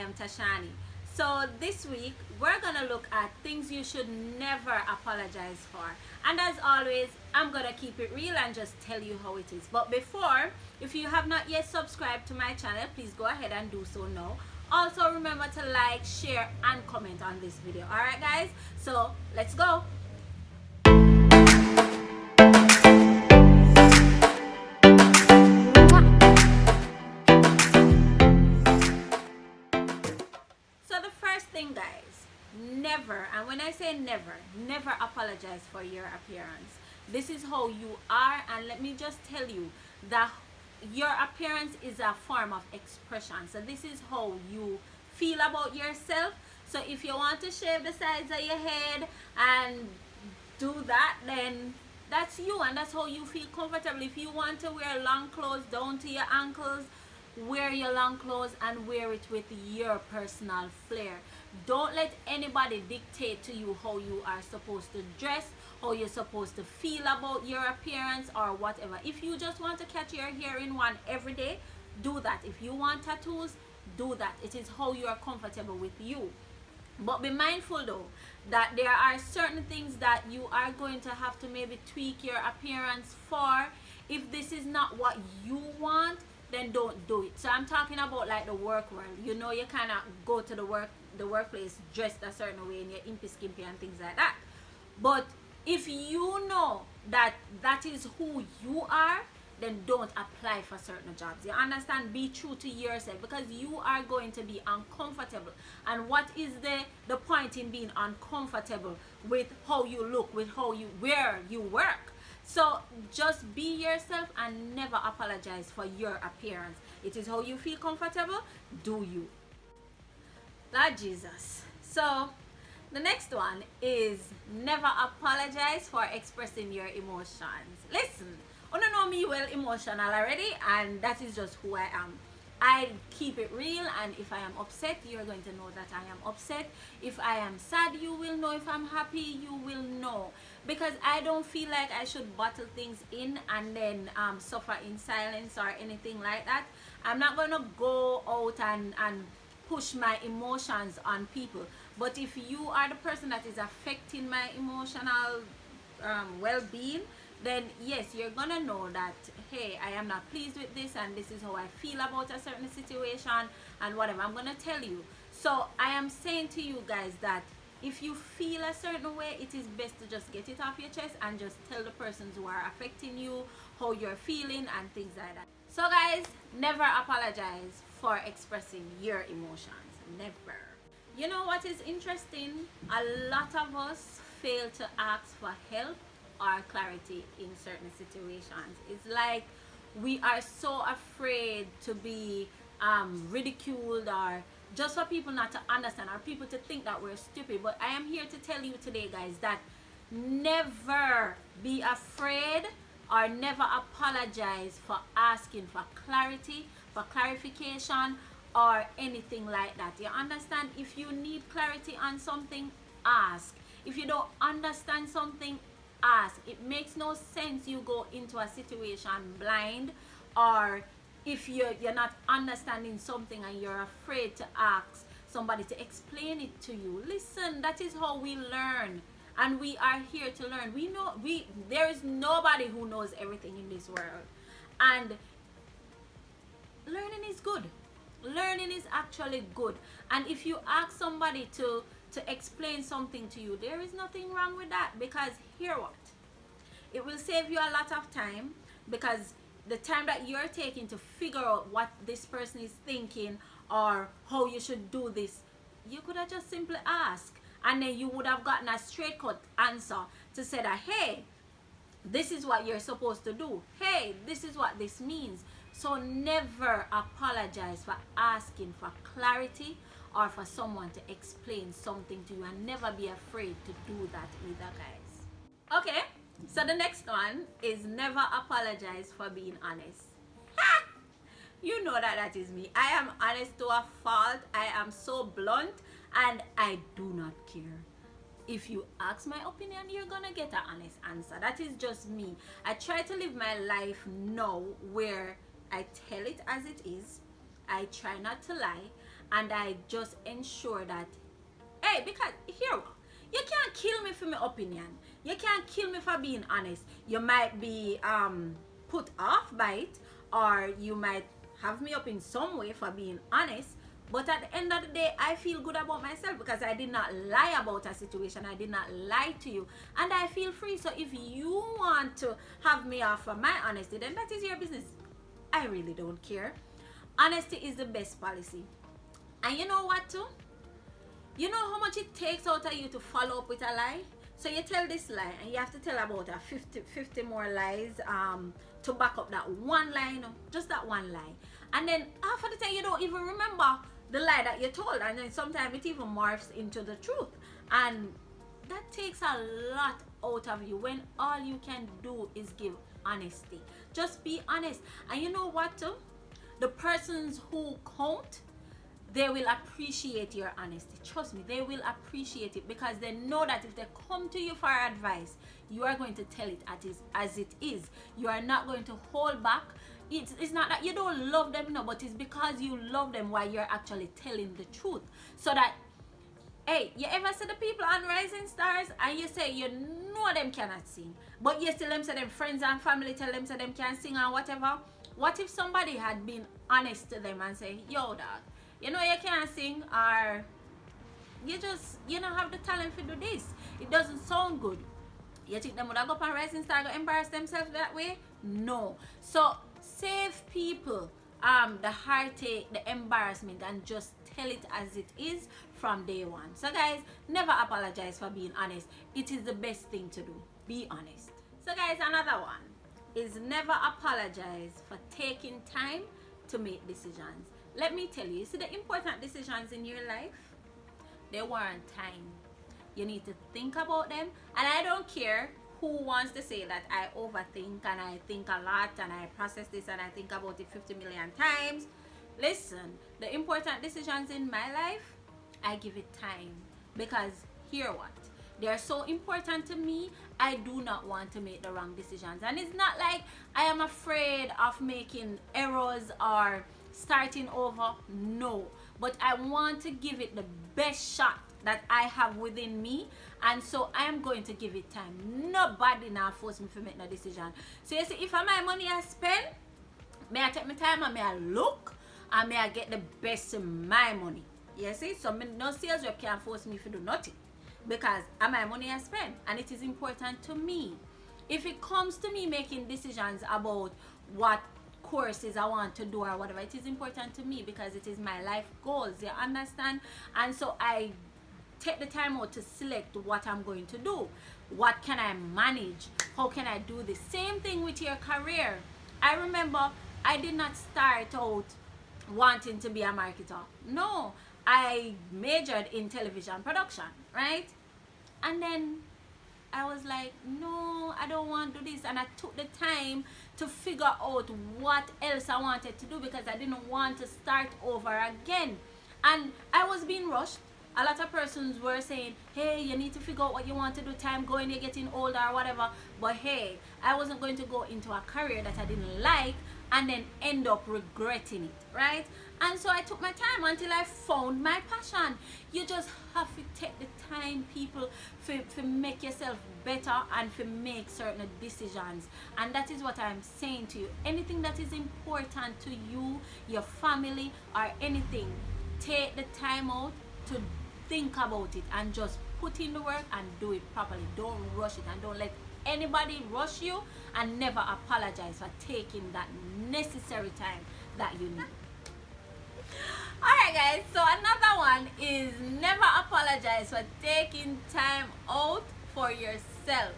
am Tashani. So this week we're gonna look at things you should never apologize for. And as always, I'm gonna keep it real and just tell you how it is. But before, if you have not yet subscribed to my channel, please go ahead and do so now. Also remember to like, share, and comment on this video. Alright guys, so let's go. So the first thing guys, never, and when I say never, never apologize for your appearance. This is how you are, and let me just tell you that your appearance is a form of expression. So this is how you feel about yourself. So if you want to shave the sides of your head and do that, then that's you, and that's how you feel comfortable. If you want to wear long clothes down to your ankles, wear your long clothes and wear it with your personal flair. Don't let anybody dictate to you how you are supposed to dress, how you're supposed to feel about your appearance or whatever. If you just want to catch your hair in one every day, do that. If you want tattoos, do that. It is how you are comfortable with you. But be mindful though that there are certain things that you are going to have to maybe tweak your appearance for. If this is not what you want, then don't do it. So I'm talking about like the work world. You know, you kind of go to the workplace dressed a certain way and you're impy skimpy and things like that. But if you know that that is who you are, then don't apply for certain jobs. You understand? Be true to yourself, because you are going to be uncomfortable. And what is the point in being uncomfortable with how you look, with how you where you work? So just be yourself and never apologize for your appearance. It is how you feel comfortable. Do you. Lord Jesus. So the next one is never apologize for expressing your emotions. Listen, you don't know me well emotional already, and that is just who I am. I keep it real, and if I am upset, you're going to know that I am upset. If I am sad, you will know. If I'm happy, you will know. Because I don't feel like I should bottle things in and then suffer in silence or anything like that. I'm not going to go out and push my emotions on people. But if you are the person that is affecting my emotional well-being, then yes, you're gonna know that, hey, I am not pleased with this and this is how I feel about a certain situation and whatever. I'm gonna tell you. So I am saying to you guys that if you feel a certain way, it is best to just get it off your chest and just tell the persons who are affecting you how you're feeling and things like that. So guys, never apologize for expressing your emotions. Never. You know what is interesting? A lot of us fail to ask for help or clarity in certain situations. It's like we are so afraid to be ridiculed, or just for people not to understand, or people to think that we're stupid. But I am here to tell you today guys that never be afraid or never apologize for asking for clarity, for clarification, or anything like that. You understand? If you need clarity on something, ask. If you don't understand something, ask. It makes no sense you go into a situation blind, or if you're not understanding something and you're afraid to ask somebody to explain it to you. Listen, that is how we learn, and we are here to learn. There is nobody who knows everything in this world, and learning is good. Learning is actually good. And if you ask somebody to explain something to you, there is nothing wrong with that, because hear what? It will save you a lot of time, because the time that you're taking to figure out what this person is thinking or how you should do this, you could have just simply asked, and then you would have gotten a straight cut answer to say that, hey, this is what you're supposed to do. Hey, this is what this means. So never apologize for asking for clarity or for someone to explain something to you, and never be afraid to do that either, guys. Okay, so the next one is never apologize for being honest. You know that that is me. I am honest to a fault. I am so blunt, and I do not care. If you ask my opinion, you're gonna get an honest answer. That is just me. I try to live my life now where I tell it as it is. I try not to lie, and I just ensure that, hey, because here, you can't kill me for my opinion. You can't kill me for being honest. You might be put off by it, or you might have me up in some way for being honest. But at the end of the day, I feel good about myself because I did not lie about a situation. I did not lie to you. And I feel free. So if you want to have me off for my honesty, then that is your business. I really don't care. Honesty is the best policy. And you know what too? You know how much it takes out of you to follow up with a lie? So you tell this lie and you have to tell about a 50 more lies to back up that one lie, you know, just that one lie. And then half of the time you don't even remember the lie that you told, and then sometimes it even morphs into the truth. And that takes a lot out of you when all you can do is give honesty. Just be honest. And you know what too? The persons who count, they will appreciate your honesty. Trust me, they will appreciate it because they know that if they come to you for advice, you are going to tell it as it is. You are not going to hold back. It's not that you don't love them, no, but it's because you love them while you're actually telling the truth. So that, hey, you ever see the people on Rising Stars and you say you know them cannot sing, but you still them say them friends and family tell them say them can sing or whatever? What if somebody had been honest to them and say, yo dog, you know you can't sing, or you don't have the talent to do this, it doesn't sound good? You think them would have go up on Rising Star go embarrass themselves that way? No. So save people the heartache, the embarrassment, and just tell it as it is from day one. So guys, never apologize for being honest. It is the best thing to do. Be honest. So guys, another one is never apologize for taking time to make decisions. Let me tell you, see the important decisions in your life, they warrant time. You need to think about them. And I don't care who wants to say that I overthink and I think a lot and I process this and I think about it 50 million times. Listen, the important decisions in my life, I give it time. Because hear what? They are so important to me, I do not want to make the wrong decisions. And it's not like I am afraid of making errors or starting over. No. But I want to give it the best shot that I have within me, and so I am going to give it time. Nobody now force me to make no decision. So you see, if my money I spend, may I take my time and may I look and may I get the best in my money. You see, so no sales rep can force me to do nothing because of my money I spend, and it is important to me. If it comes to me making decisions about what courses I want to do or whatever, it is important to me because it is my life goals, you understand? And so I take the time out to select what I'm going to do. What can I manage? How can I do the same thing with your career? I remember I did not start out wanting to be a marketer. No, I majored in television production, right? And then I was like, no, I don't want to do this. And I took the time to figure out what else I wanted to do because I didn't want to start over again. And I was being rushed. A lot of persons were saying, hey, you need to figure out what you want to do, time going, you're getting older or whatever. But hey, I wasn't going to go into a career that I didn't like and then end up regretting it, right? And so I took my time until I found my passion. You just have to take the time, people, to make yourself better and to make certain decisions. And that is what I'm saying to you. Anything that is important to you, your family, or anything, take the time out to think about it and just put in the work and do it properly. Don't rush it and don't let anybody rush you, and never apologize for taking that necessary time that you need. Alright guys, so another one is never apologize for taking time out for yourself.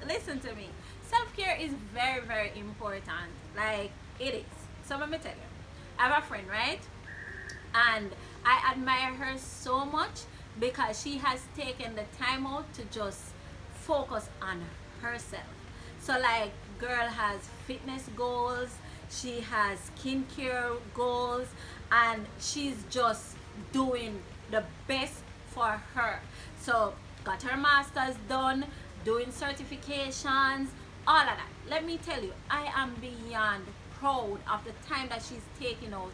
Listen to me. Self-care is very, very important. Like, it is. So let me tell you. I have a friend, right? And I admire her so much because she has taken the time out to just focus on herself. So like, girl has fitness goals, she has skincare goals, and she's just doing the best for her. So got her master's done, doing certifications, all of that. Let me tell you, I am beyond proud of the time that she's taking out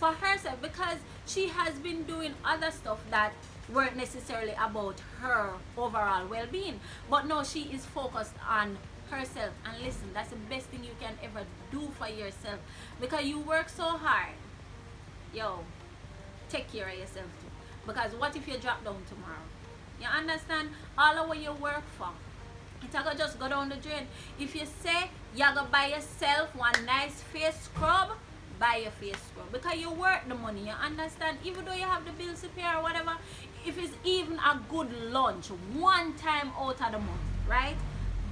for herself, because she has been doing other stuff that weren't necessarily about her overall well-being, but no, she is focused on herself. And listen, that's the best thing you can ever do for yourself, because you work so hard. Yo, take care of yourself too, because what if you drop down tomorrow? You understand? All of what you work for, it's gonna just go down the drain. If you say you're gonna buy yourself one nice face scrub, buy your face scrub, because you work the money. You understand? Even though you have the bills to pay or whatever, if it's even a good lunch one time out of the month, right?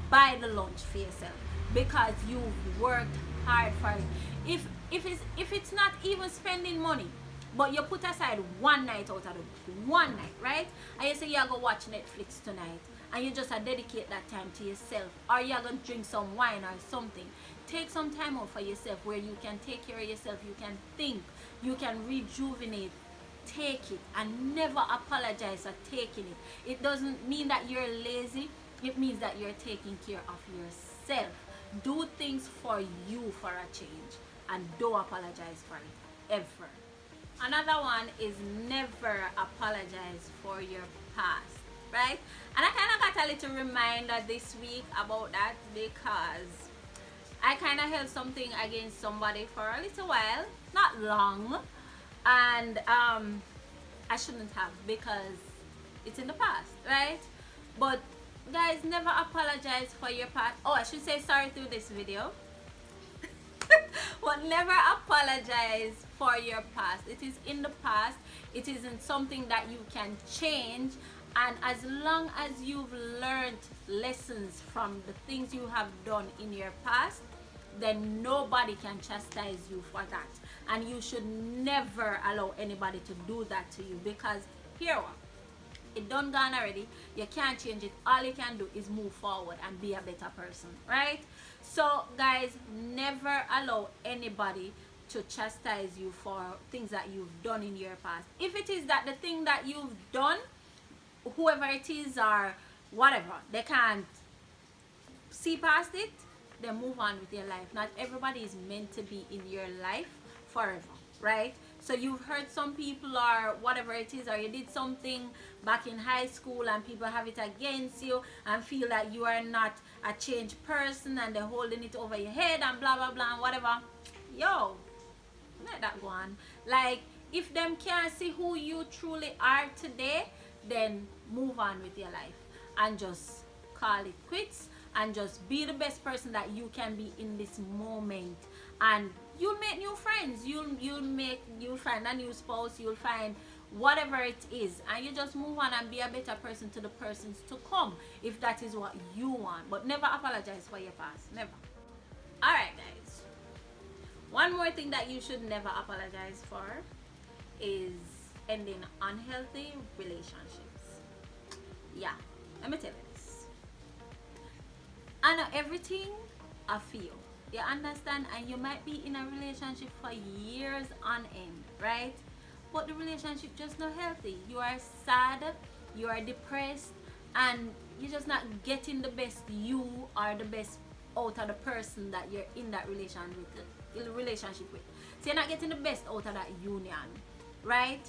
Buy the lunch for yourself, because you've worked hard for it. If it's not even spending money, but you put aside one night out of the one night, right? And you say you're gonna watch Netflix tonight, and you just dedicate that time to yourself, or you're gonna drink some wine or something. Take some time out for yourself where you can take care of yourself, you can think, you can rejuvenate. Take it, and never apologize for taking it. It doesn't mean that you're lazy, it means that you're taking care of yourself. Do things for you for a change, and don't apologize for it ever. Another one is never apologize for your past, right? And I kind of got a little reminder this week about that, because I kind of held something against somebody for a little while, not long, and I shouldn't have, because it's in the past, right? But guys, never apologize for your past. Oh, I should say sorry through this video. But never apologize for your past. It is in the past. It isn't something that you can change. And as long as you've learned lessons from the things you have done in your past, then nobody can chastise you for that. And you should never allow anybody to do that to you, because here what? It done gone already. You can't change it. All you can do is move forward and be a better person, right? So guys, never allow anybody to chastise you for things that you've done in your past. If it is that the thing that you've done, whoever it is or whatever, they can't see past it, then move on with your life. Not everybody is meant to be in your life forever, right? So you've hurt some people or whatever it is, or you did something back in high school and people have it against you and feel that you are not a changed person, and they're holding it over your head and blah blah blah and whatever. Yo, let that go on. Like, if them can't see who you truly are today, then move on with your life and just call it quits, and just be the best person that you can be in this moment. And you'll make new friends, you'll find a new spouse, you'll find whatever it is, and you just move on and be a better person to the persons to come, if that is what you want. But never apologize for your past, never. All right guys, one more thing that you should never apologize for is ending unhealthy relationships. Yeah, let me tell you this. I know everything I feel, you understand, and you might be in a relationship for years on end, right? But the relationship just not healthy. You are sad, you are depressed, and you're just not getting the best you or the best out of the person that you're in that relationship with. So you're not getting the best out of that union, right?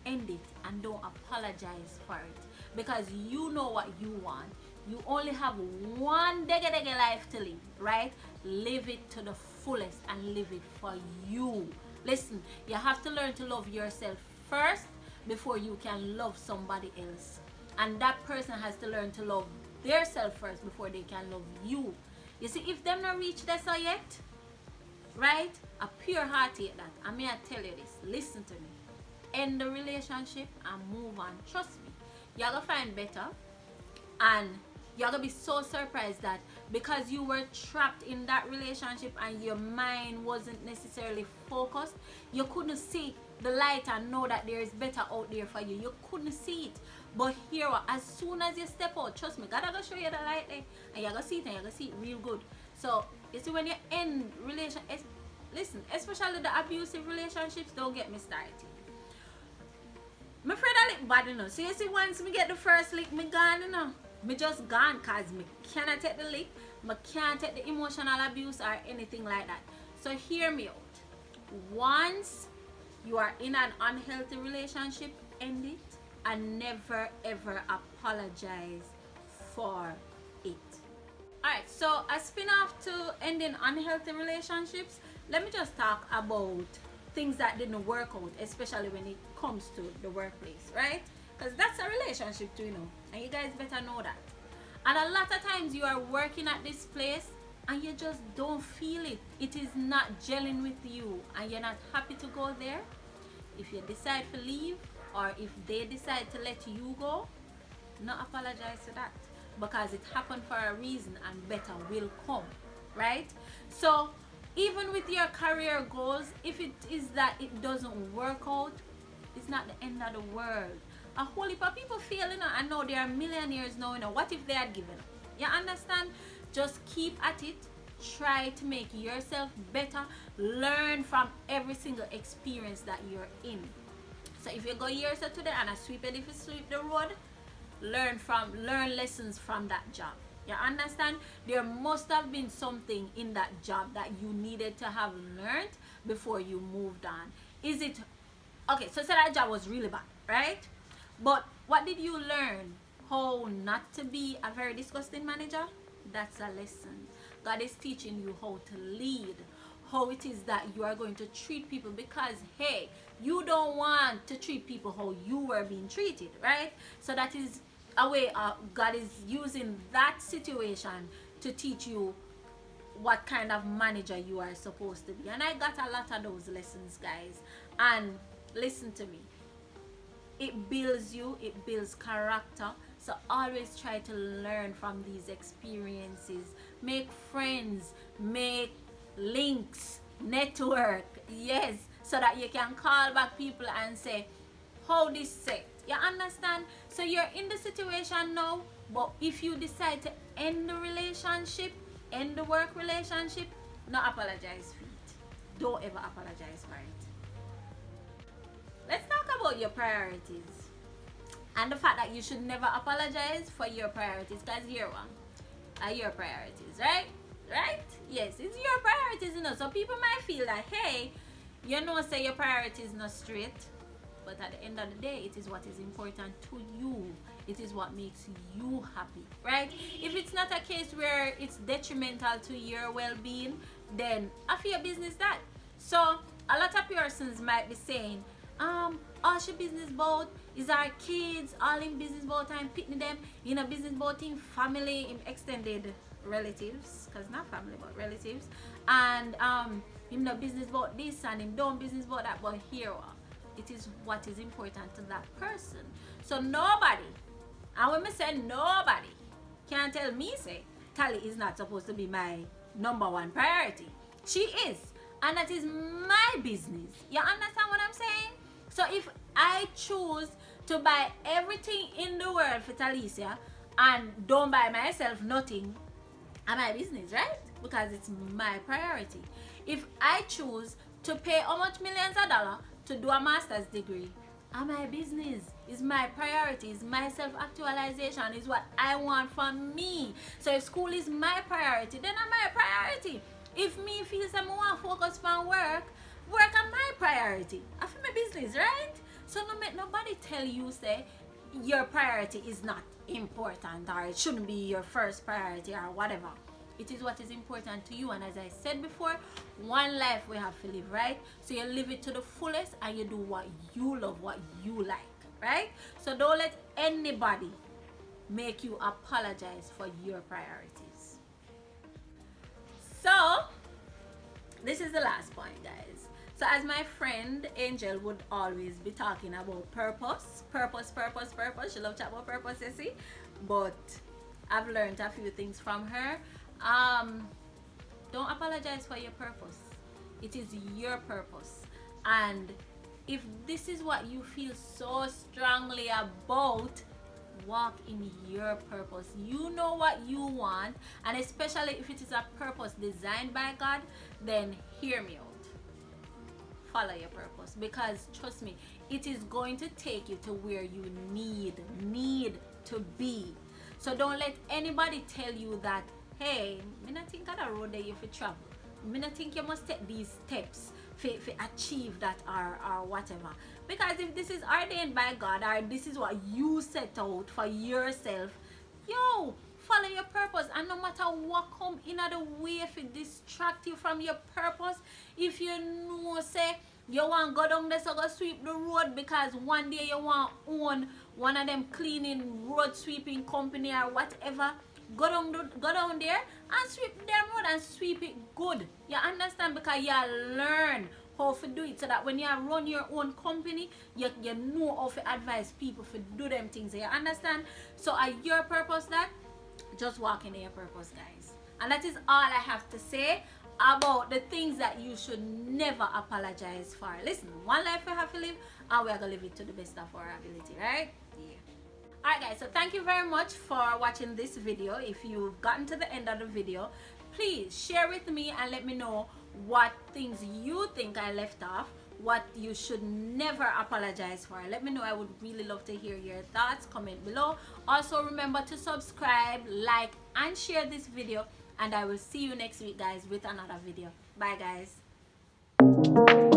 End it and don't apologize for it, because you know what you want. You only have one dege life to live, right? Live it to the fullest and live it for you. Listen, you have to learn to love yourself first before you can love somebody else. And that person has to learn to love themselves first before they can love you. You see, if them not reach this yet, right? A pure heart take that. I mean, I tell you this, listen to me. End the relationship and move on. Trust me, you're gonna find better, and you're gonna be so surprised that because you were trapped in that relationship and your mind wasn't necessarily focused, you couldn't see the light and know that there is better out there for you. You couldn't see it. But here, as soon as you step out, trust me, God gonna show you the light there, and you're gonna see it, and you're gonna see it real good. So you see, when you end listen, especially the abusive relationships, don't get me started. My friend I lick bad, you know. So you see, once me get the first lick, me gone, you know. Me just gone, cause me cannot take the lick, me can't take the emotional abuse or anything like that. So hear me out. Once you are in an unhealthy relationship, end it, and never ever apologize for it. Alright, so a spin-off to ending unhealthy relationships, let me just talk about things that didn't work out, especially when it comes to the workplace, right? Because that's a relationship too, and you guys better know that. And a lot of times you are working at this place and you just don't feel it. It is not gelling with you and you're not happy to go there. If you decide to leave, or if they decide to let you go, not apologize for that, because it happened for a reason and better will come, right? So even with your career goals, if it is that it doesn't work out, it's not the end of the world. A whole heap of people fail, I know they are millionaires now, what if they had given up? You understand? Just keep at it. Try to make yourself better. Learn from every single experience that you're in. So if you go years today and I sweep it, if you sweep the road, learn lessons from that job. You understand? There must have been something in that job that you needed to have learned before you moved on. Is it okay? So say that job was really bad, right? But what did you learn? How not to be a very disgusting manager? That's a lesson. God is teaching you how to lead, how it is that you are going to treat people, because hey, you don't want to treat people how you were being treated, right? So that is a way God is using that situation to teach you what kind of manager you are supposed to be. And I got a lot of those lessons, guys. And listen to me, it builds you, it builds character. So always try to learn from these experiences. Make friends, make links, network, yes, so that you can call back people and say, how this set. You understand? So you're in the situation now, but if you decide to end the relationship, end the work relationship, not apologize for it. Don't ever apologize for it. Let's talk about your priorities and the fact that you should never apologize for your priorities, because your one are your priorities, right? Yes, it's your priorities, so people might feel that, hey, say your priorities not straight, but at the end of the day, it is what is important to you. It is what makes you happy, right? If it's not a case where it's detrimental to your well-being, then after your business that. So a lot of persons might be saying, all she business about is our kids, all in business about time picking them in a business about in family, in extended relatives, because not family but relatives, and him no business about this and him don't business about that. But here it is what is important to that person. So nobody, and when I say nobody, can tell me say Tally is not supposed to be my number one priority. She is, and that is my business. You understand what I'm saying? So if I choose to buy everything in the world for Talicia and don't buy myself nothing, I'm my business, right? Because it's my priority. If I choose to pay how much millions of dollars to do a master's degree, I'm my business. It's my priority. It's my self-actualization. It's what I want for me. So if school is my priority, then I'm my priority. If me feels I want to focus on work on my priority. I feel my business, right? So no make nobody tell you say your priority is not important or it shouldn't be your first priority or whatever. It is what is important to you, and as I said before, one life we have to live, right? So you live it to the fullest and you do what you love, what you like, right? So don't let anybody make you apologize for your priorities. So this is the last point, guys. So as my friend Angel would always be talking about purpose. She loves to talk about purpose, you see. But I've learned a few things from her. Don't apologize for your purpose. It is your purpose. And if this is what you feel so strongly about, walk in your purpose. You know what you want, and especially if it is a purpose designed by God, then hear me out. Follow your purpose, because trust me, it is going to take you to where you need to be. So don't let anybody tell you that, hey, I don't think of the road that you have to travel. I don't think you must take these steps achieve that or whatever. Because if this is ordained by God, or this is what you set out for yourself, yo, follow your purpose. And no matter what come in the way, if it distract you from your purpose, if you know, say, you want to go down there, so go sweep the road because one day you want to own one of them cleaning road sweeping company or whatever, go down there and sweep them road and sweep it good. You understand? Because you learn how to do it, so that when you run your own company, you know how to advise people to do them things. You understand? So at your purpose, that just walk in your purpose, guys. And that is all I have to say about the things that you should never apologize for. Listen, one life we have to live, and we're gonna live it to the best of our ability, right? Yeah. Alright guys, so thank you very much for watching this video. If you've gotten to the end of the video, please share with me and let me know what things you think I left off, what you should never apologize for. Let me know. I would really love to hear your thoughts. Comment below. Also remember to subscribe, like, and share this video, and I will see you next week, guys, with another video. Bye guys.